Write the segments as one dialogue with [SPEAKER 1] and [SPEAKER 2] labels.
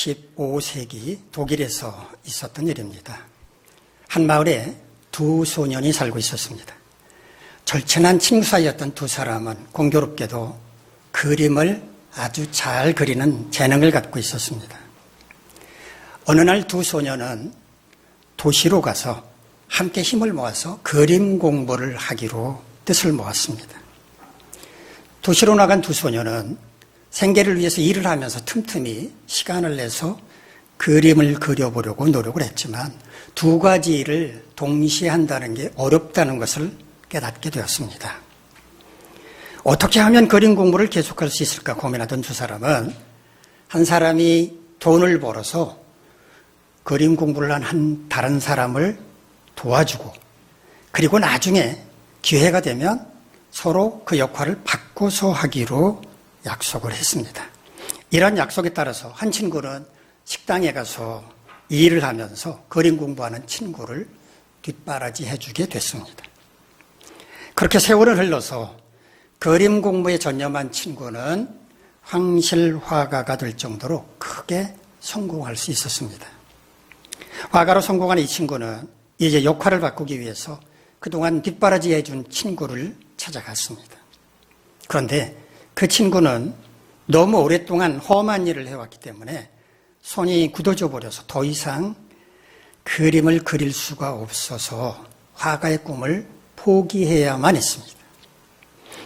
[SPEAKER 1] 15세기 독일에서 있었던 일입니다. 한 마을에 두 소년이 살고 있었습니다. 절친한 친구 사이였던 두 사람은 공교롭게도 그림을 아주 잘 그리는 재능을 갖고 있었습니다. 어느 날 두 소년은 도시로 가서 함께 힘을 모아서 그림 공부를 하기로 뜻을 모았습니다. 도시로 나간 두 소년은 생계를 위해서 일을 하면서 틈틈이 시간을 내서 그림을 그려보려고 노력을 했지만 두 가지 일을 동시에 한다는 게 어렵다는 것을 깨닫게 되었습니다. 어떻게 하면 그림 공부를 계속할 수 있을까 고민하던 두 사람은 한 사람이 돈을 벌어서 그림 공부를 한 다른 사람을 도와주고 그리고 나중에 기회가 되면 서로 그 역할을 바꿔서 하기로 약속을 했습니다. 이런 약속에 따라서 한 친구는 식당에 가서 일을 하면서 그림 공부하는 친구를 뒷바라지 해주게 됐습니다. 그렇게 세월을 흘러서 그림 공부에 전념한 친구는 황실화가가 될 정도로 크게 성공할 수 있었습니다. 화가로 성공한 이 친구는 이제 역할을 바꾸기 위해서 그동안 뒷바라지 해준 친구를 찾아갔습니다. 그런데 그 친구는 너무 오랫동안 험한 일을 해왔기 때문에 손이 굳어져 버려서 더 이상 그림을 그릴 수가 없어서 화가의 꿈을 포기해야만 했습니다.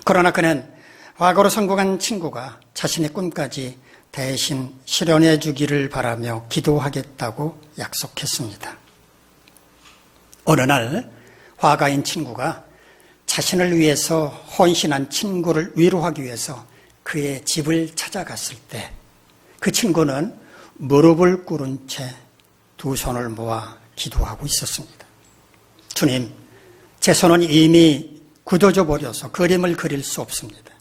[SPEAKER 1] 그러나 그는 화가로 성공한 친구가 자신의 꿈까지 대신 실현해 주기를 바라며 기도하겠다고 약속했습니다. 어느 날 화가인 친구가 자신을 위해서 헌신한 친구를 위로하기 위해서 그의 집을 찾아갔을 때 그 친구는 무릎을 꿇은 채 두 손을 모아 기도하고 있었습니다. 주님, 제 손은 이미 굳어져 버려서 그림을 그릴 수 없습니다.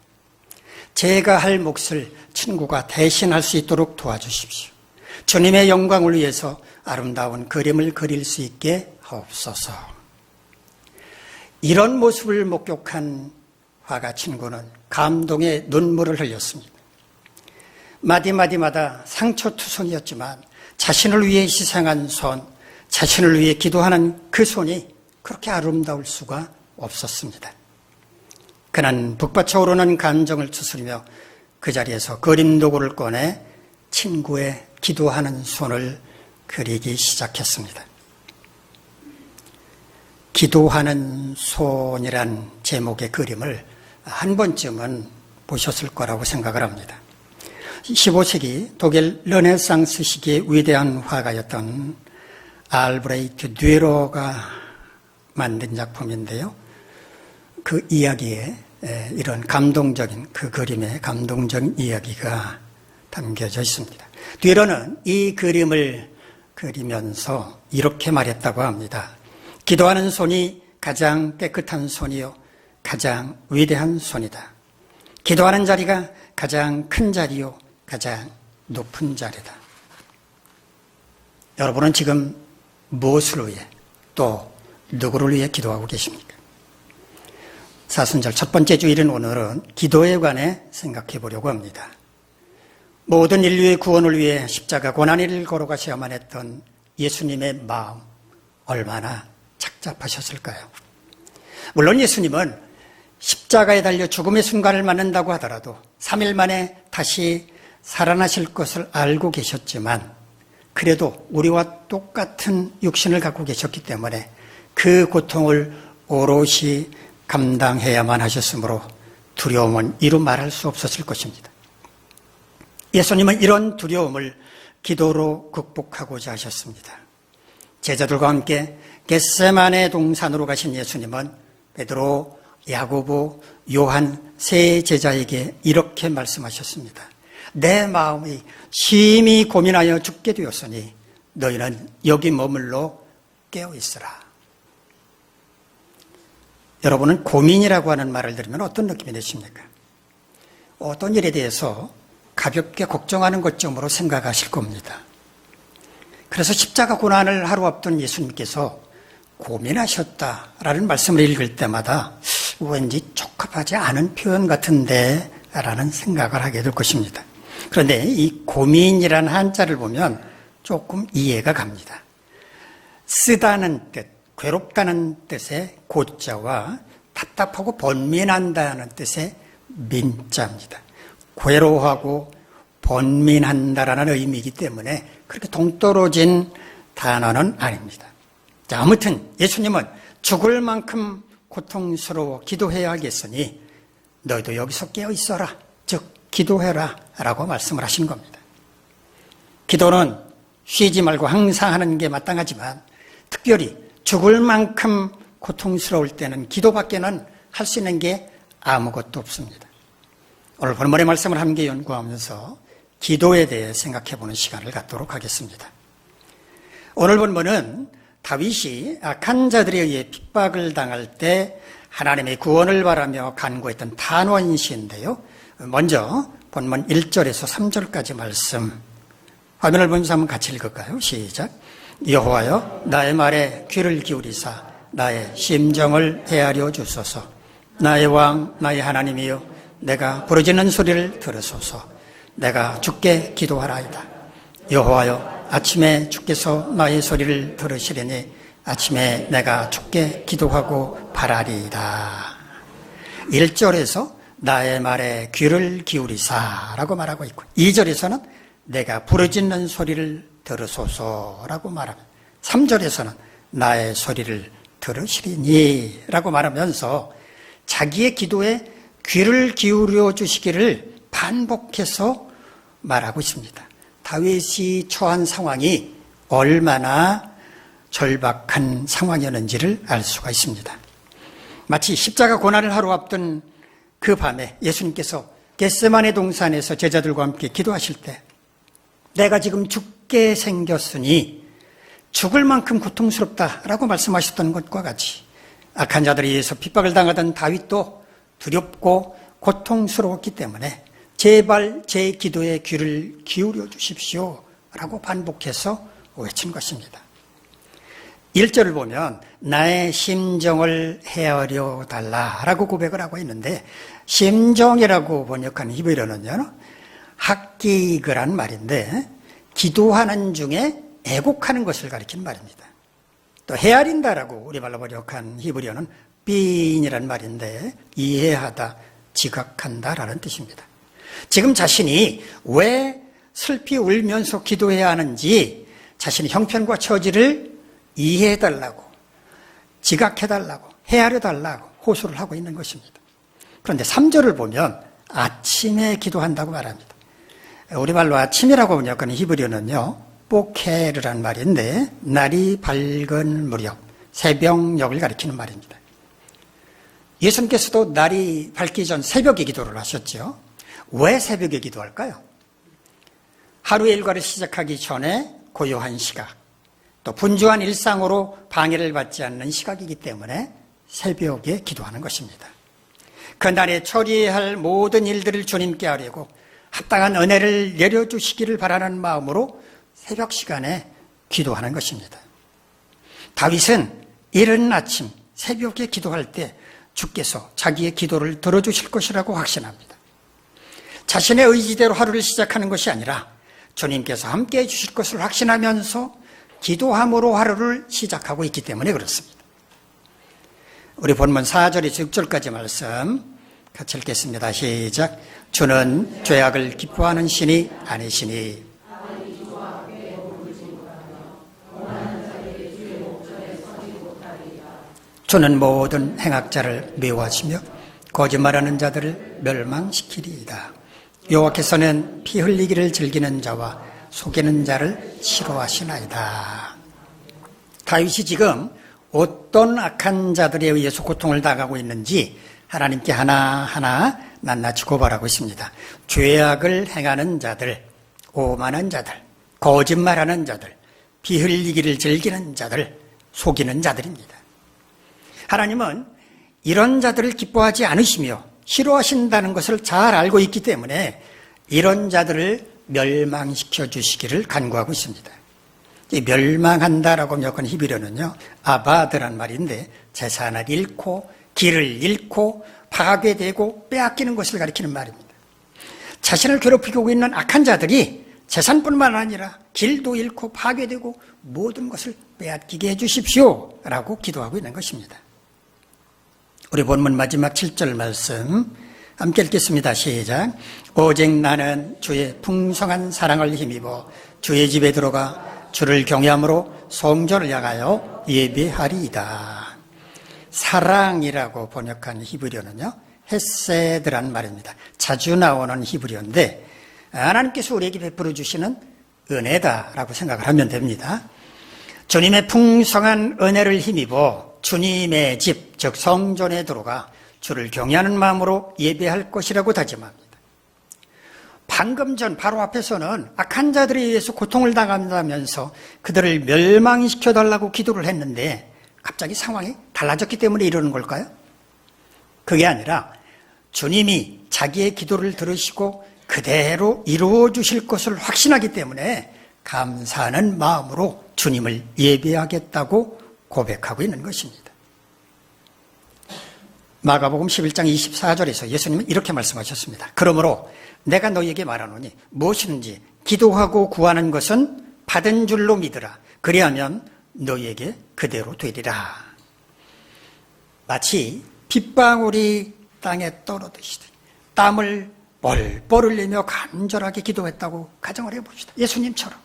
[SPEAKER 1] 제가 할 몫을 친구가 대신할 수 있도록 도와주십시오. 주님의 영광을 위해서 아름다운 그림을 그릴 수 있게 하옵소서. 이런 모습을 목격한 화가 친구는 감동의 눈물을 흘렸습니다. 마디마디마다 상처투성이었지만 자신을 위해 희생한 손, 자신을 위해 기도하는 그 손이 그렇게 아름다울 수가 없었습니다. 그는 북받쳐 오르는 감정을 추스리며 그 자리에서 그림 도구를 꺼내 친구의 기도하는 손을 그리기 시작했습니다. 기도하는 손이란 제목의 그림을 한 번쯤은 보셨을 거라고 생각을 합니다. 15세기 독일 르네상스 시기의 위대한 화가였던 알브레히트 듀레르가 만든 작품인데요. 그 이야기에 이런 감동적인 그 그림의 감동적인 이야기가 담겨져 있습니다. 듀레르는 이 그림을 그리면서 이렇게 말했다고 합니다. 기도하는 손이 가장 깨끗한 손이요 가장 위대한 손이다. 기도하는 자리가 가장 큰 자리요 가장 높은 자리다. 여러분은 지금 무엇을 위해 또 누구를 위해 기도하고 계십니까? 사순절 첫 번째 주일인 오늘은 기도에 관해 생각해 보려고 합니다. 모든 인류의 구원을 위해 십자가 고난을 걸어가셔야만 했던 예수님의 마음 얼마나 착잡하셨을까요? 물론 예수님은 십자가에 달려 죽음의 순간을 맞는다고 하더라도 3일 만에 다시 살아나실 것을 알고 계셨지만 그래도 우리와 똑같은 육신을 갖고 계셨기 때문에 그 고통을 오롯이 감당해야만 하셨으므로 두려움은 이루 말할 수 없었을 것입니다. 예수님은 이런 두려움을 기도로 극복하고자 하셨습니다. 제자들과 함께 겟세마네 동산으로 가신 예수님은 베드로, 야고보, 요한 세 제자에게 이렇게 말씀하셨습니다. 내 마음이 심히 고민하여 죽게 되었으니 너희는 여기 머물러 깨어있으라. 여러분은 고민이라고 하는 말을 들으면 어떤 느낌이 드십니까? 어떤 일에 대해서 가볍게 걱정하는 것쯤으로 생각하실 겁니다. 그래서 십자가 고난을 하루 앞둔 예수님께서 고민하셨다라는 말씀을 읽을 때마다 왠지 적합하지 않은 표현 같은데 라는 생각을 하게 될 것입니다. 그런데 이 고민이라는 한자를 보면 조금 이해가 갑니다. 쓰다는 뜻, 괴롭다는 뜻의 고자와 답답하고 번민한다는 뜻의 민자입니다. 괴로워하고 번민한다라는 의미이기 때문에 그렇게 동떨어진 단어는 아닙니다. 자, 아무튼 예수님은 죽을 만큼 고통스러워 기도해야겠으니 너희도 여기서 깨어 있어라, 즉 기도해라 라고 말씀을 하신 겁니다. 기도는 쉬지 말고 항상 하는 게 마땅하지만 특별히 죽을 만큼 고통스러울 때는 기도밖에는 할 수 있는 게 아무것도 없습니다. 오늘 본문의 말씀을 함께 연구하면서 기도에 대해 생각해보는 시간을 갖도록 하겠습니다. 오늘 본문은 다윗이 악한 자들에 의해 핍박을 당할 때 하나님의 구원을 바라며 간구했던 탄원시인데요. 먼저 본문 1절에서 3절까지 말씀 화면을 보면서 한번 같이 읽을까요? 시작. 여호와여 나의 말에 귀를 기울이사 나의 심정을 헤아려 주소서. 나의 왕 나의 하나님이여 내가 부르짖는 소리를 들으소서. 내가 주께 기도하라이다. 여호와여 아침에 주께서 나의 소리를 들으시려니 아침에 내가 주께 기도하고 바라리이다. 1절에서 나의 말에 귀를 기울이사라고 말하고 있고 2절에서는 내가 부르짖는 소리를 들으소서라고 말합니다. 3절에서는 나의 소리를 들으시리니 라고 말하면서 자기의 기도에 귀를 기울여 주시기를 반복해서 말하고 있습니다. 다윗이 처한 상황이 얼마나 절박한 상황이었는지를 알 수가 있습니다. 마치 십자가 고난을 하루 앞둔 그 밤에 예수님께서 겟세마네 동산에서 제자들과 함께 기도하실 때 내가 지금 죽게 생겼으니 죽을 만큼 고통스럽다라고 말씀하셨던 것과 같이 악한 자들에 의해서 핍박을 당하던 다윗도 두렵고 고통스러웠기 때문에 제발 제 기도에 귀를 기울여 주십시오 라고 반복해서 외친 것입니다. 1절을 보면 나의 심정을 헤아려 달라라고 고백을 하고 있는데 심정이라고 번역한 히브리어는요 학기그란 말인데 기도하는 중에 애곡하는 것을 가리키는 말입니다. 또 헤아린다라고 우리말로 번역한 히브리어는 빈이란 말인데 이해하다, 지각한다라는 뜻입니다. 지금 자신이 왜 슬피 울면서 기도해야 하는지 자신의 형편과 처지를 이해해달라고, 지각해달라고, 헤아려달라고 호소를 하고 있는 것입니다. 그런데 3절을 보면 아침에 기도한다고 말합니다. 우리말로 아침이라고 번역하는 히브리어는요 보케르란 말인데 날이 밝은 무렵, 새벽녘을 가리키는 말입니다. 예수님께서도 날이 밝기 전 새벽에 기도를 하셨죠. 왜 새벽에 기도할까요? 하루의 일과를 시작하기 전에 고요한 시각, 또 분주한 일상으로 방해를 받지 않는 시각이기 때문에 새벽에 기도하는 것입니다. 그날에 처리해야 할 모든 일들을 주님께 하려고 합당한 은혜를 내려주시기를 바라는 마음으로 새벽 시간에 기도하는 것입니다. 다윗은 이른 아침 새벽에 기도할 때 주께서 자기의 기도를 들어주실 것이라고 확신합니다. 자신의 의지대로 하루를 시작하는 것이 아니라 주님께서 함께해 주실 것을 확신하면서 기도함으로 하루를 시작하고 있기 때문에 그렇습니다. 우리 본문 4절에서 6절까지 말씀 같이 읽겠습니다. 시작. 주는 죄악을 기뻐하는 신이 아니시니 주는 모든 행악자를 미워하시며 거짓말하는 자들을 멸망시키리이다. 여호와께서는 피 흘리기를 즐기는 자와 속이는 자를 싫어하시나이다. 다윗이 지금 어떤 악한 자들에 의해서 고통을 당하고 있는지 하나님께 하나하나 낱낱이 고발하고 있습니다. 죄악을 행하는 자들, 오만한 자들, 거짓말하는 자들, 피 흘리기를 즐기는 자들, 속이는 자들입니다. 하나님은 이런 자들을 기뻐하지 않으시며 싫어하신다는 것을 잘 알고 있기 때문에 이런 자들을 멸망시켜 주시기를 간구하고 있습니다. 이 멸망한다라고 번역한 히브리어는요 아바드란 말인데 재산을 잃고 길을 잃고 파괴되고 빼앗기는 것을 가리키는 말입니다. 자신을 괴롭히고 있는 악한 자들이 재산뿐만 아니라 길도 잃고 파괴되고 모든 것을 빼앗기게 해주십시오 라고 기도하고 있는 것입니다. 우리 본문 마지막 7절 말씀 함께 읽겠습니다. 시작. 오직 나는 주의 풍성한 사랑을 힘입어 주의 집에 들어가 주를 경외함으로 성전을 향하여 예배하리이다. 사랑이라고 번역한 히브리어는요, 헤세드란 말입니다. 자주 나오는 히브리어인데 하나님께서 우리에게 베풀어 주시는 은혜다라고 생각을 하면 됩니다. 주님의 풍성한 은혜를 힘입어 주님의 집, 즉 성전에 들어가 주를 경외하는 마음으로 예배할 것이라고 다짐합니다. 방금 전 바로 앞에서는 악한 자들에 의해서 고통을 당한다면서 그들을 멸망시켜달라고 기도를 했는데 갑자기 상황이 달라졌기 때문에 이러는 걸까요? 그게 아니라 주님이 자기의 기도를 들으시고 그대로 이루어 주실 것을 확신하기 때문에 감사하는 마음으로 주님을 예배하겠다고 고백하고 있는 것입니다. 마가복음 11장 24절에서 예수님은 이렇게 말씀하셨습니다. 그러므로 내가 너희에게 말하노니 무엇이든지 기도하고 구하는 것은 받은 줄로 믿으라. 그리하면 너희에게 그대로 되리라. 마치 빗방울이 땅에 떨어지듯이 땀을 뻘뻘 흘리며 간절하게 기도했다고 가정을 해봅시다. 예수님처럼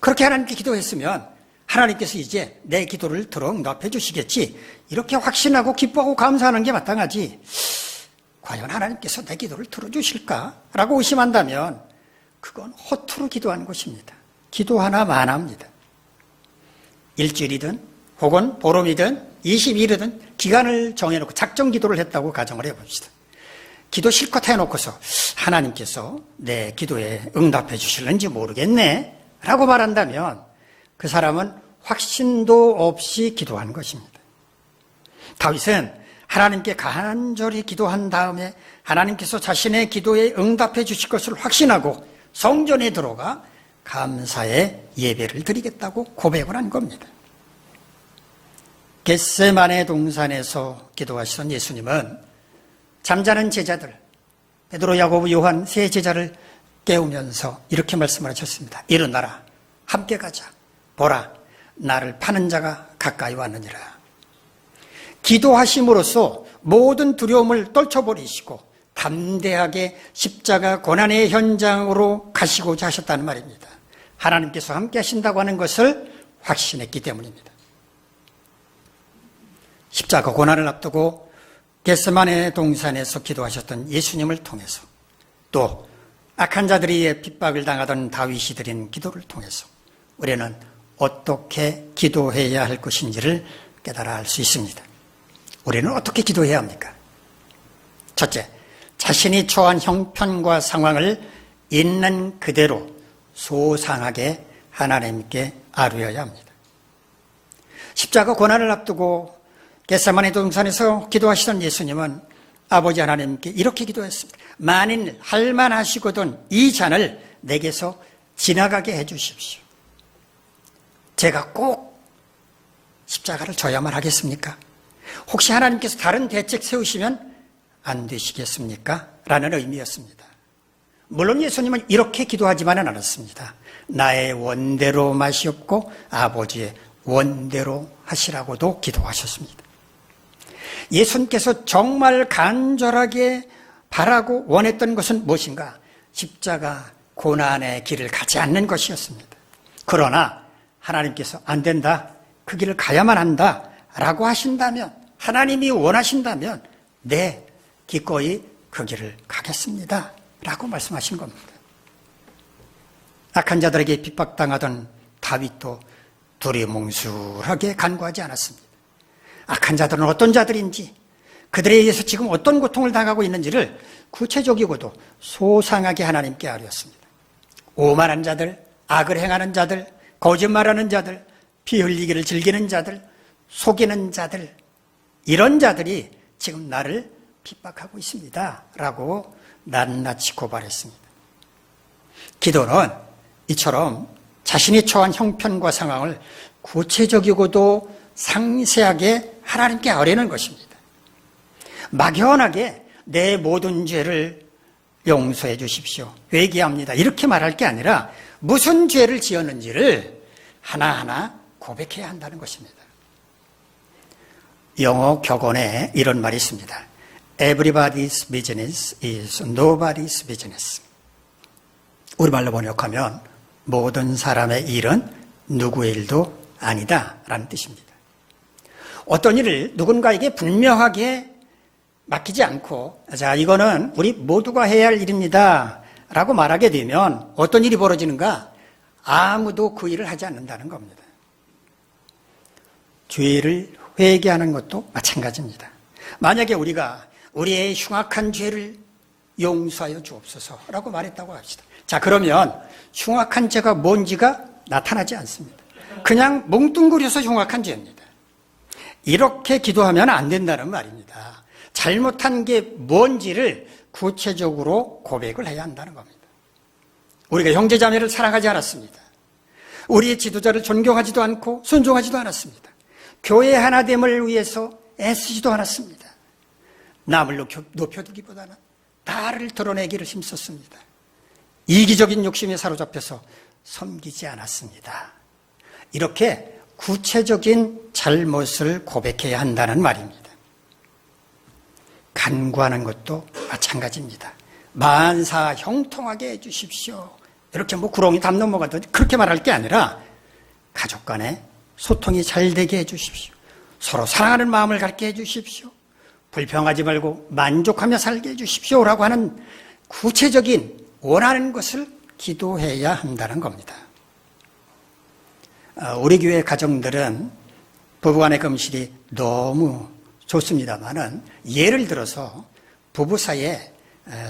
[SPEAKER 1] 그렇게 하나님께 기도했으면 하나님께서 이제 내 기도를 들어 응답해 주시겠지, 이렇게 확신하고 기뻐하고 감사하는 게 마땅하지, 과연 하나님께서 내 기도를 들어주실까라고 의심한다면 그건 허투루 기도하는 것입니다. 기도 하나 만합니다. 일주일이든 혹은 보름이든 20일이든 기간을 정해놓고 작정 기도를 했다고 가정을 해봅시다. 기도 실컷 해놓고서 하나님께서 내 기도에 응답해 주실는지 모르겠네 라고 말한다면 그 사람은 확신도 없이 기도하는 것입니다. 다윗은 하나님께 간절히 기도한 다음에 하나님께서 자신의 기도에 응답해 주실 것을 확신하고 성전에 들어가 감사의 예배를 드리겠다고 고백을 한 겁니다. 겟세마네 동산에서 기도하시던 예수님은 잠자는 제자들, 베드로, 야고보, 요한 세 제자를 깨우면서 이렇게 말씀을 하셨습니다. 일어나라, 함께 가자. 보라, 나를 파는 자가 가까이 왔느니라. 기도하심으로써 모든 두려움을 떨쳐버리시고 담대하게 십자가 고난의 현장으로 가시고자 하셨다는 말입니다. 하나님께서 함께 하신다고 하는 것을 확신했기 때문입니다. 십자가 고난을 앞두고 겟세마네 동산에서 기도하셨던 예수님을 통해서, 또 악한 자들에 의해 핍박을 당하던 다윗이 드린 기도를 통해서 우리는 어떻게 기도해야 할 것인지를 깨달아 알 수 있습니다. 우리는 어떻게 기도해야 합니까? 첫째, 자신이 처한 형편과 상황을 있는 그대로 소상하게 하나님께 아뢰어야 합니다. 십자가 고난을 앞두고 겟세마네 동산에서 기도하시던 예수님은 아버지 하나님께 이렇게 기도했습니다. 만일 할만하시거든 이 잔을 내게서 지나가게 해 주십시오. 제가 꼭 십자가를 져야만 하겠습니까? 혹시 하나님께서 다른 대책 세우시면 안 되시겠습니까? 라는 의미였습니다. 물론 예수님은 이렇게 기도하지만은 않았습니다. 나의 원대로 마시옵고 아버지의 원대로 하시라고도 기도하셨습니다. 예수님께서 정말 간절하게 바라고 원했던 것은 무엇인가? 십자가 고난의 길을 가지 않는 것이었습니다. 그러나 하나님께서 안 된다, 그 길을 가야만 한다 라고 하신다면, 하나님이 원하신다면 네, 기꺼이 그 길을 가겠습니다 라고 말씀하신 겁니다. 악한 자들에게 핍박당하던 다윗도 두리뭉술하게 간구하지 않았습니다. 악한 자들은 어떤 자들인지, 그들에 의해서 지금 어떤 고통을 당하고 있는지를 구체적이고도 소상하게 하나님께 아뢰었습니다. 오만한 자들, 악을 행하는 자들, 거짓말하는 자들, 피 흘리기를 즐기는 자들, 속이는 자들, 이런 자들이 지금 나를 핍박하고 있습니다 라고 낱낱이 고발했습니다. 기도는 이처럼 자신이 처한 형편과 상황을 구체적이고도 상세하게 하나님께 아뢰는 것입니다. 막연하게 내 모든 죄를 용서해 주십시오. 회개합니다. 이렇게 말할 게 아니라 무슨 죄를 지었는지를 하나하나 고백해야 한다는 것입니다. 영어 격언에 이런 말이 있습니다. Everybody's business is nobody's business. 우리말로 번역하면 모든 사람의 일은 누구의 일도 아니다 라는 뜻입니다. 어떤 일을 누군가에게 분명하게 맡기지 않고 자 이거는 우리 모두가 해야 할 일입니다 라고 말하게 되면 어떤 일이 벌어지는가? 아무도 그 일을 하지 않는다는 겁니다. 죄를 회개하는 것도 마찬가지입니다. 만약에 우리가 우리의 흉악한 죄를 용서하여 주옵소서라고 말했다고 합시다. 자 그러면 흉악한 죄가 뭔지가 나타나지 않습니다. 그냥 뭉뚱그려서 흉악한 죄입니다. 이렇게 기도하면 안 된다는 말입니다. 잘못한 게 뭔지를 구체적으로 고백을 해야 한다는 겁니다. 우리가 형제자매를 사랑하지 않았습니다. 우리의 지도자를 존경하지도 않고 순종하지도 않았습니다. 교회 하나됨을 위해서 애쓰지도 않았습니다. 남을 높여두기보다는 나를 드러내기를 힘썼습니다. 이기적인 욕심에 사로잡혀서 섬기지 않았습니다. 이렇게 구체적인 잘못을 고백해야 한다는 말입니다. 간구하는 것도 마찬가지입니다. 만사 형통하게 해주십시오. 이렇게 구렁이 담 넘어가듯 그렇게 말할 게 아니라 가족 간에 소통이 잘 되게 해주십시오. 서로 사랑하는 마음을 갖게 해주십시오. 불평하지 말고 만족하며 살게 해주십시오라고 하는 구체적인 원하는 것을 기도해야 한다는 겁니다. 우리 교회 가정들은 부부간의 금실이 너무 좋습니다만은 예를 들어서 부부 사이에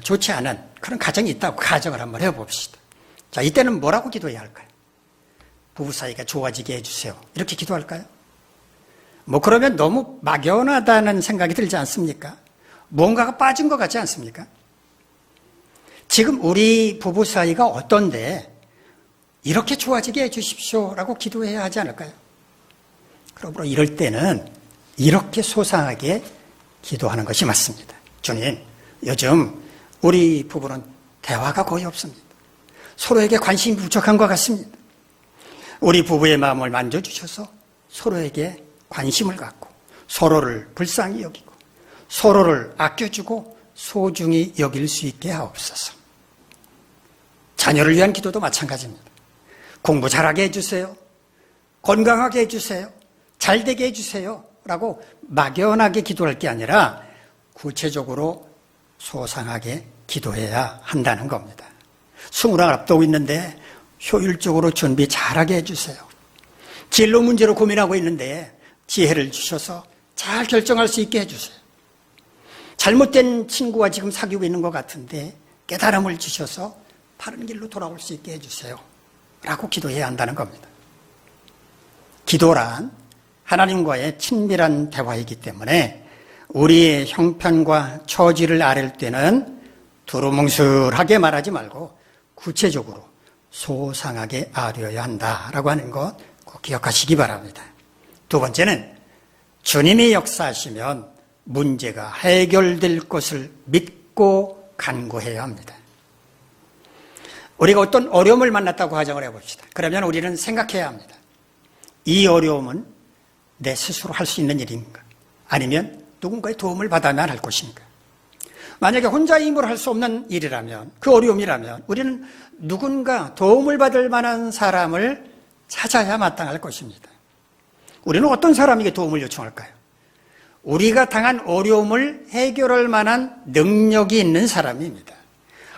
[SPEAKER 1] 좋지 않은 그런 가정이 있다고 가정을 한번 해봅시다. 자, 이때는 뭐라고 기도해야 할까요? 부부 사이가 좋아지게 해주세요. 이렇게 기도할까요? 그러면 너무 막연하다는 생각이 들지 않습니까? 뭔가가 빠진 것 같지 않습니까? 지금 우리 부부 사이가 어떤데 이렇게 좋아지게 해주십시오라고 기도해야 하지 않을까요? 그러므로 이럴 때는 이렇게 소상하게 기도하는 것이 맞습니다. 주님, 요즘 우리 부부는 대화가 거의 없습니다. 서로에게 관심이 부족한 것 같습니다. 우리 부부의 마음을 만져주셔서 서로에게 관심을 갖고 서로를 불쌍히 여기고 서로를 아껴주고 소중히 여길 수 있게 하옵소서. 자녀를 위한 기도도 마찬가지입니다. 공부 잘하게 해주세요. 건강하게 해주세요. 잘되게 해주세요. 라고 막연하게 기도할 게 아니라 구체적으로 소상하게 기도해야 한다는 겁니다. 스물을 앞두고 있는데 효율적으로 준비 잘하게 해주세요. 진로 문제로 고민하고 있는데 지혜를 주셔서 잘 결정할 수 있게 해주세요. 잘못된 친구와 지금 사귀고 있는 것 같은데 깨달음을 주셔서 바른 길로 돌아올 수 있게 해주세요. 라고 기도해야 한다는 겁니다. 기도란 하나님과의 친밀한 대화이기 때문에 우리의 형편과 처지를 아랠 때는 두루뭉술하게 말하지 말고 구체적으로 소상하게 아뢰어야 한다라고 하는 것 꼭 기억하시기 바랍니다. 두 번째는 주님이 역사하시면 문제가 해결될 것을 믿고 간구해야 합니다. 우리가 어떤 어려움을 만났다고 가정을 해봅시다. 그러면 우리는 생각해야 합니다. 이 어려움은 내 스스로 할 수 있는 일인가? 아니면 누군가의 도움을 받아야만 할 것인가? 만약에 혼자 힘으로 할 수 없는 일이라면, 그 어려움이라면 우리는 누군가 도움을 받을 만한 사람을 찾아야 마땅할 것입니다. 우리는 어떤 사람에게 도움을 요청할까요? 우리가 당한 어려움을 해결할 만한 능력이 있는 사람입니다.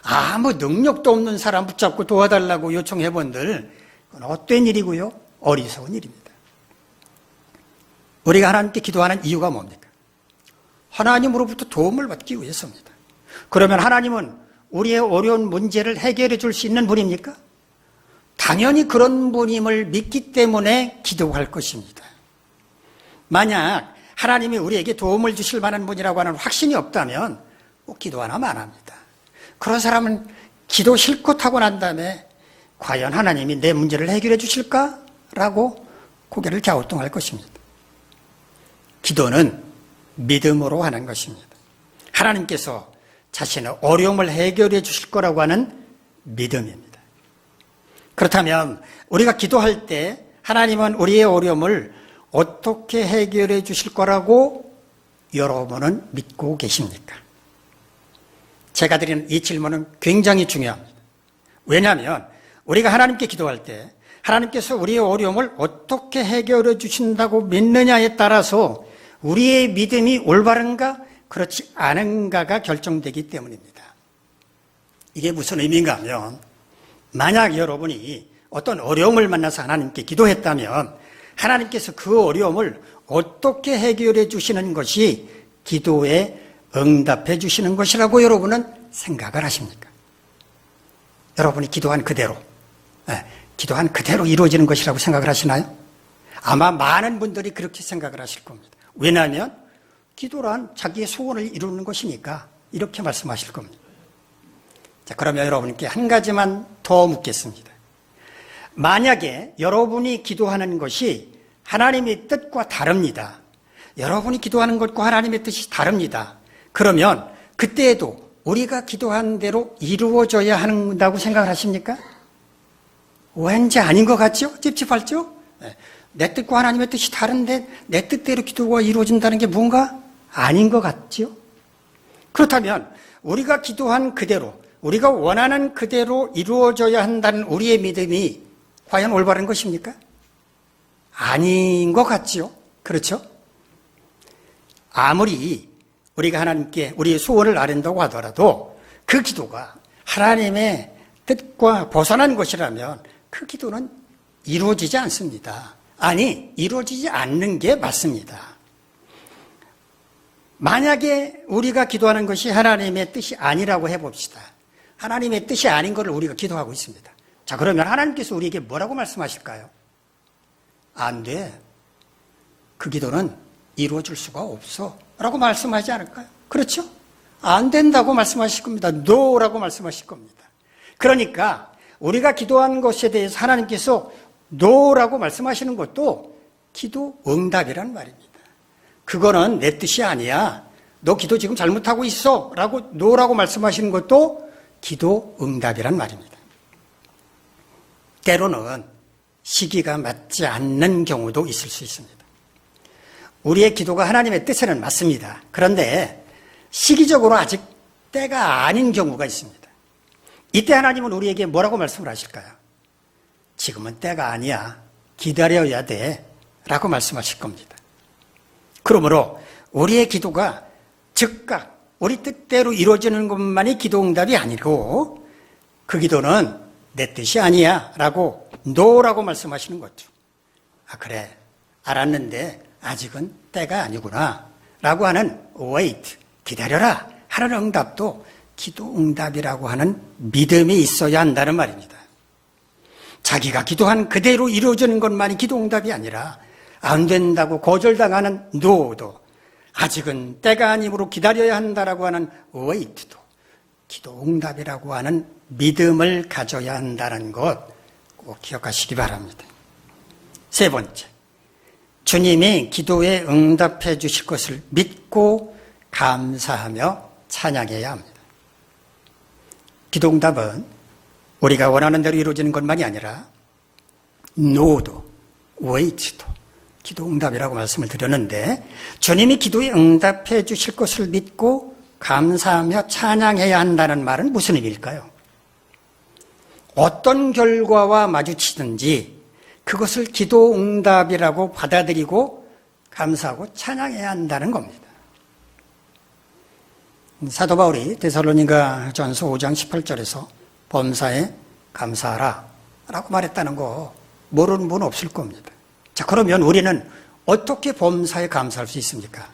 [SPEAKER 1] 아무 능력도 없는 사람 붙잡고 도와달라고 요청해 본들 그건 헛된 일이고요. 어리석은 일입니다. 우리가 하나님께 기도하는 이유가 뭡니까? 하나님으로부터 도움을 받기 위해서입니다. 그러면 하나님은 우리의 어려운 문제를 해결해 줄 수 있는 분입니까? 당연히 그런 분임을 믿기 때문에 기도할 것입니다. 만약 하나님이 우리에게 도움을 주실 만한 분이라고 하는 확신이 없다면 꼭 기도 하나만 안 합니다. 그런 사람은 기도 실컷 하고 난 다음에 과연 하나님이 내 문제를 해결해 주실까라고 고개를 갸우뚱할 것입니다. 기도는 믿음으로 하는 것입니다. 하나님께서 자신의 어려움을 해결해 주실 거라고 하는 믿음입니다. 그렇다면 우리가 기도할 때 하나님은 우리의 어려움을 어떻게 해결해 주실 거라고 여러분은 믿고 계십니까? 제가 드리는 이 질문은 굉장히 중요합니다. 왜냐하면 우리가 하나님께 기도할 때 하나님께서 우리의 어려움을 어떻게 해결해 주신다고 믿느냐에 따라서 우리의 믿음이 올바른가 그렇지 않은가가 결정되기 때문입니다. 이게 무슨 의미인가 하면 만약 여러분이 어떤 어려움을 만나서 하나님께 기도했다면 하나님께서 그 어려움을 어떻게 해결해 주시는 것이 기도에 응답해 주시는 것이라고 여러분은 생각을 하십니까? 여러분이 기도한 그대로 이루어지는 것이라고 생각을 하시나요? 아마 많은 분들이 그렇게 생각을 하실 겁니다. 왜냐하면 기도란 자기의 소원을 이루는 것이니까 이렇게 말씀하실 겁니다. 자, 그러면 여러분께 한 가지만 더 묻겠습니다. 만약에 여러분이 기도하는 것이 하나님의 뜻과 다릅니다. 여러분이 기도하는 것과 하나님의 뜻이 다릅니다. 그러면 그때에도 우리가 기도한 대로 이루어져야 한다고 생각을 하십니까? 왠지 아닌 것 같죠? 찝찝할죠? 내 뜻과 하나님의 뜻이 다른데 내 뜻대로 기도가 이루어진다는 게 뭔가 아닌 것 같죠? 그렇다면 우리가 기도한 그대로 우리가 원하는 그대로 이루어져야 한다는 우리의 믿음이 과연 올바른 것입니까? 아닌 것 같죠? 그렇죠? 아무리 우리가 하나님께 우리의 소원을 아랜다고 하더라도 그 기도가 하나님의 뜻과 벗어난 것이라면 그 기도는 이루어지지 않습니다. 아니, 이루어지지 않는 게 맞습니다. 만약에 우리가 기도하는 것이 하나님의 뜻이 아니라고 해봅시다. 하나님의 뜻이 아닌 것을 우리가 기도하고 있습니다. 자, 그러면 하나님께서 우리에게 뭐라고 말씀하실까요? 안 돼. 그 기도는 이루어질 수가 없어. 라고 말씀하지 않을까요? 그렇죠? 안 된다고 말씀하실 겁니다. no라고 말씀하실 겁니다. 그러니까 우리가 기도한 것에 대해서 하나님께서 no라고 말씀하시는 것도 기도 응답이란 말입니다. 그거는 내 뜻이 아니야. 너 기도 지금 잘못하고 있어. 라고 no라고 말씀하시는 것도 기도 응답이란 말입니다. 때로는 시기가 맞지 않는 경우도 있을 수 있습니다. 우리의 기도가 하나님의 뜻에는 맞습니다. 그런데 시기적으로 아직 때가 아닌 경우가 있습니다. 이때 하나님은 우리에게 뭐라고 말씀을 하실까요? 지금은 때가 아니야. 기다려야 돼. 라고 말씀하실 겁니다. 그러므로 우리의 기도가 즉각 우리 뜻대로 이루어지는 것만이 기도 응답이 아니고 그 기도는 내 뜻이 아니야. 라고 no라고 말씀하시는 거죠. 아, 그래. 알았는데 아직은 때가 아니구나. 라고 하는 wait, 기다려라 하는 응답도 기도 응답이라고 하는 믿음이 있어야 한다는 말입니다. 자기가 기도한 그대로 이루어지는 것만이 기도 응답이 아니라 안 된다고 거절당하는 no도 아직은 때가 아니므로 기다려야 한다라고 하는 wait도 기도 응답이라고 하는 믿음을 가져야 한다는 것 꼭 기억하시기 바랍니다. 세 번째, 주님이 기도에 응답해 주실 것을 믿고 감사하며 찬양해야 합니다. 기도 응답은 우리가 원하는 대로 이루어지는 것만이 아니라 no도, wait도 기도 응답이라고 말씀을 드렸는데 주님이 기도에 응답해 주실 것을 믿고 감사하며 찬양해야 한다는 말은 무슨 의미일까요? 어떤 결과와 마주치든지 그것을 기도 응답이라고 받아들이고 감사하고 찬양해야 한다는 겁니다. 사도 바울이 데살로니가 전서 5장 18절에서 범사에 감사하라 라고 말했다는 거 모르는 분 없을 겁니다. 자, 그러면 우리는 어떻게 범사에 감사할 수 있습니까?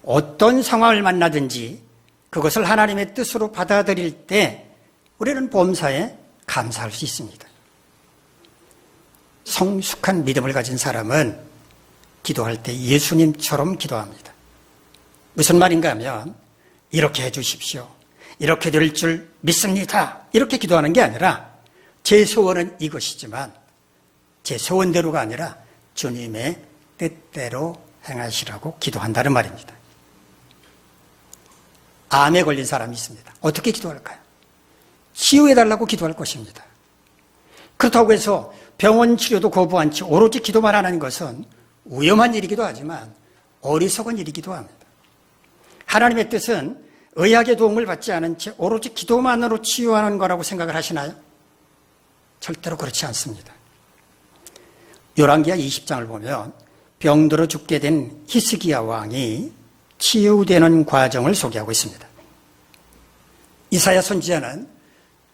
[SPEAKER 1] 어떤 상황을 만나든지 그것을 하나님의 뜻으로 받아들일 때 우리는 범사에 감사할 수 있습니다. 성숙한 믿음을 가진 사람은 기도할 때 예수님처럼 기도합니다. 무슨 말인가 하면 이렇게 해 주십시오. 이렇게 될 줄 믿습니다. 이렇게 기도하는 게 아니라 제 소원은 이것이지만 제 소원대로가 아니라 주님의 뜻대로 행하시라고 기도한다는 말입니다. 암에 걸린 사람이 있습니다. 어떻게 기도할까요? 치유해달라고 기도할 것입니다. 그렇다고 해서 병원 치료도 거부한 채 오로지 기도만 하는 것은 위험한 일이기도 하지만 어리석은 일이기도 합니다. 하나님의 뜻은 의학의 도움을 받지 않은 채 오로지 기도만으로 치유하는 거라고 생각을 하시나요? 절대로 그렇지 않습니다. 열왕기하 20장을 보면 병들어 죽게 된 히스기야 왕이 치유되는 과정을 소개하고 있습니다. 이사야 선지자는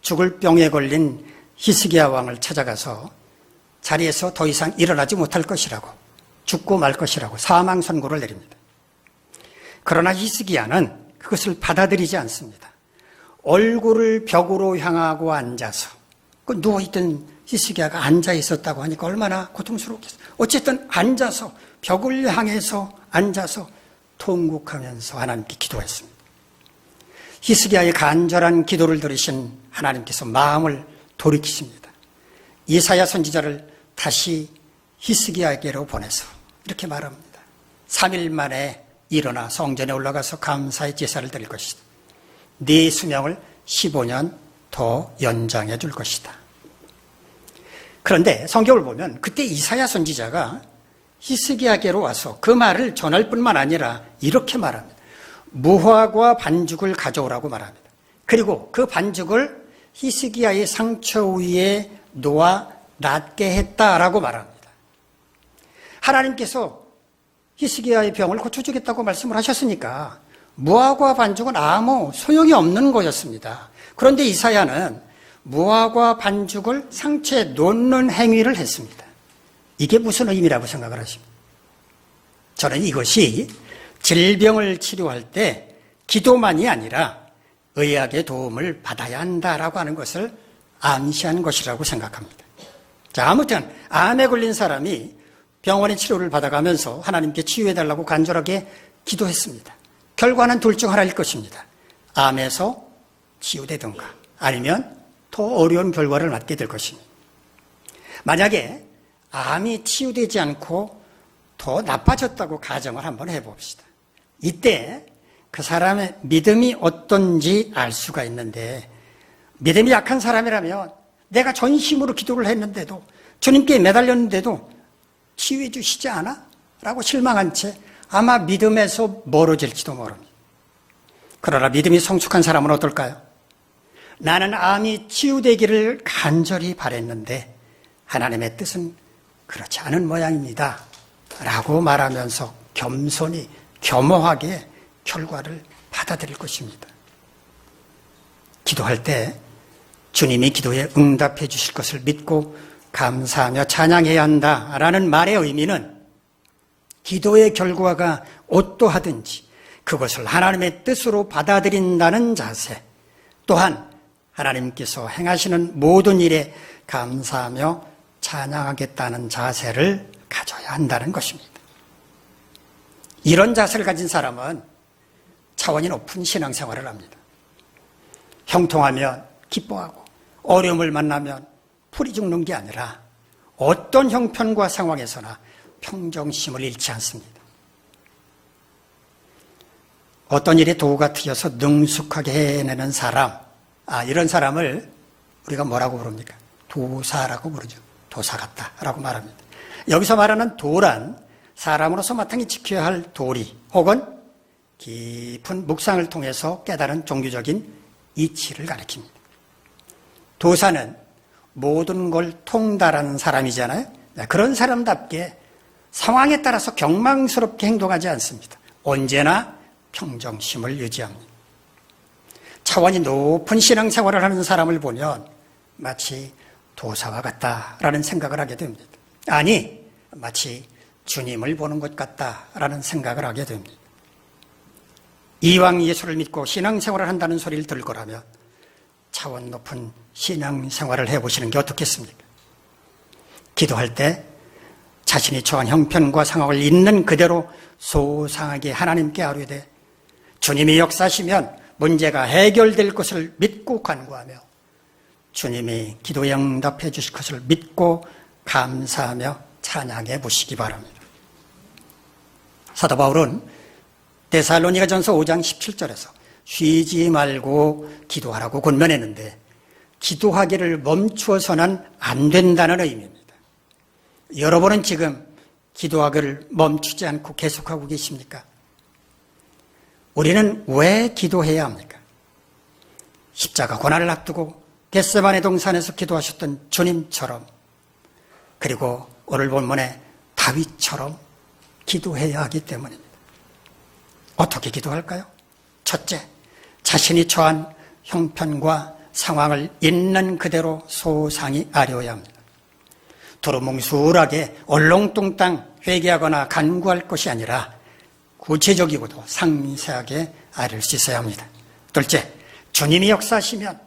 [SPEAKER 1] 죽을 병에 걸린 히스기야 왕을 찾아가서 자리에서 더 이상 일어나지 못할 것이라고, 죽고 말 것이라고 사망 선고를 내립니다. 그러나 히스기야는 그것을 받아들이지 않습니다. 얼굴을 벽으로 향하고 앉아서, 그 누워있던 히스기야가 앉아 있었다고 하니까 얼마나 고통스러웠겠어요. 어쨌든 앉아서, 벽을 향해서 앉아서 통곡하면서 하나님께 기도했습니다. 히스기야의 간절한 기도를 들으신 하나님께서 마음을 돌이키십니다. 이사야 선지자를 다시 히스기야에게로 보내서 이렇게 말합니다. 3일 만에 일어나 성전에 올라가서 감사의 제사를 드릴 것이다. 네 수명을 15년 더 연장해 줄 것이다. 그런데 성경을 보면 그때 이사야 선지자가 히스기야에게로 와서 그 말을 전할 뿐만 아니라 이렇게 말합니다. 무화과 반죽을 가져오라고 말합니다. 그리고 그 반죽을 히스기야의 상처 위에 놓아 낫게 했다라고 말합니다. 하나님께서 히스기야의 병을 고쳐주겠다고 말씀을 하셨으니까 무화과 반죽은 아무 소용이 없는 거였습니다. 그런데 이사야는 무화과 반죽을 상처에 놓는 행위를 했습니다. 이게 무슨 의미라고 생각을 하십니까? 저는 이것이 질병을 치료할 때 기도만이 아니라 의학의 도움을 받아야 한다라고 하는 것을 암시한 것이라고 생각합니다. 자, 아무튼 암에 걸린 사람이 병원의 치료를 받아가면서 하나님께 치유해달라고 간절하게 기도했습니다. 결과는 둘 중 하나일 것입니다. 암에서 치유되든가 아니면 더 어려운 결과를 맞게 될 것입니다. 만약에 암이 치유되지 않고 더 나빠졌다고 가정을 한번 해봅시다. 이때 그 사람의 믿음이 어떤지 알 수가 있는데, 믿음이 약한 사람이라면 내가 전심으로 기도를 했는데도, 주님께 매달렸는데도 치유해 주시지 않아? 라고 실망한 채 아마 믿음에서 멀어질지도 모릅니다. 그러나 믿음이 성숙한 사람은 어떨까요? 나는 암이 치유되기를 간절히 바랬는데 하나님의 뜻은 그렇지 않은 모양입니다 라고 말하면서 겸손히 겸허하게 결과를 받아들일 것입니다. 기도할 때 주님이 기도에 응답해 주실 것을 믿고 감사하며 찬양해야 한다라는 말의 의미는 기도의 결과가 어떠하든지 그것을 하나님의 뜻으로 받아들인다는 자세, 또한 하나님께서 행하시는 모든 일에 감사하며 찬양하겠다는 자세를 가져야 한다는 것입니다. 이런 자세를 가진 사람은 차원이 높은 신앙생활을 합니다. 형통하면 기뻐하고 어려움을 만나면 풀이 죽는 게 아니라 어떤 형편과 상황에서나 평정심을 잃지 않습니다. 어떤 일에 도구가 트여서 능숙하게 해내는 사람, 이런 사람을 우리가 뭐라고 부릅니까? 도사라고 부르죠. 도사 같다라고 말합니다. 여기서 말하는 도란 사람으로서 마땅히 지켜야 할 도리 혹은 깊은 묵상을 통해서 깨달은 종교적인 이치를 가리킵니다. 도사는 모든 걸 통달하는 사람이잖아요. 그런 사람답게 상황에 따라서 경망스럽게 행동하지 않습니다. 언제나 평정심을 유지합니다. 차원이 높은 신앙생활을 하는 사람을 보면 마치 도사와 같다라는 생각을 하게 됩니다. 아니, 마치 주님을 보는 것 같다라는 생각을 하게 됩니다. 이왕 예수를 믿고 신앙생활을 한다는 소리를 들을 거라면 차원 높은 신앙생활을 해보시는 게 어떻겠습니까? 기도할 때 자신이 처한 형편과 상황을 있는 그대로 소상하게 하나님께 아뢰되 주님이 역사하시면 문제가 해결될 것을 믿고 간구하며 주님이 기도에 응답해 주실 것을 믿고 감사하며 찬양해 보시기 바랍니다. 사도 바울은 데살로니가전서 5장 17절에서 쉬지 말고 기도하라고 권면했는데 기도하기를 멈추어서는 안 된다는 의미입니다. 여러분은 지금 기도하기를 멈추지 않고 계속하고 계십니까? 우리는 왜 기도해야 합니까? 십자가 고난을 앞두고 겟세마네 동산에서 기도하셨던 주님처럼, 그리고 오늘 본문의 다윗처럼 기도해야 하기 때문입니다. 어떻게 기도할까요? 첫째, 자신이 처한 형편과 상황을 있는 그대로 소상히 아뢰어야 합니다. 두루뭉술하게 얼렁뚱땅 회개하거나 간구할 것이 아니라 구체적이고도 상세하게 아뢰을 수 있어야 합니다. 둘째, 주님이 역사하시면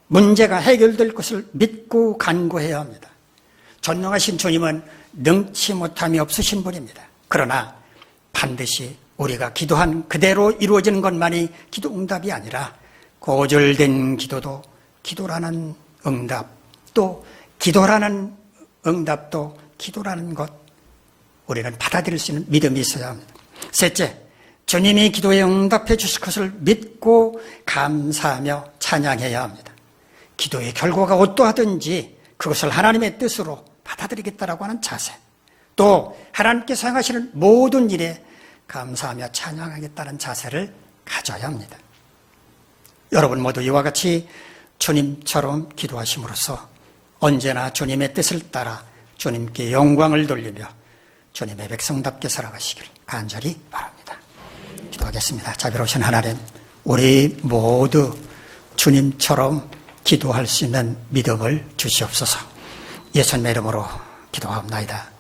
[SPEAKER 1] 문제가 해결될 것을 믿고 간구해야 합니다. 전능하신 주님은 능치 못함이 없으신 분입니다. 그러나 반드시 우리가 기도한 그대로 이루어지는 것만이 기도 응답이 아니라 거절된 기도도 기도라는 응답, 또 기도라는 응답도 기도라는 것, 우리는 받아들일 수 있는 믿음이 있어야 합니다. 셋째, 주님이 기도에 응답해 주실 것을 믿고 감사하며 찬양해야 합니다. 기도의 결과가 어떠하든지 그것을 하나님의 뜻으로 받아들이겠다라고 하는 자세, 또 하나님께서 행하시는 모든 일에 감사하며 찬양하겠다는 자세를 가져야 합니다. 여러분 모두 이와 같이 주님처럼 기도하심으로써 언제나 주님의 뜻을 따라 주님께 영광을 돌리며 주님의 백성답게 살아가시기를 간절히 바랍니다. 기도하겠습니다. 자비로우신 하나님, 우리 모두 주님처럼 기도할 수 있는 믿음을 주시옵소서. 예수님의 이름으로 기도하옵나이다.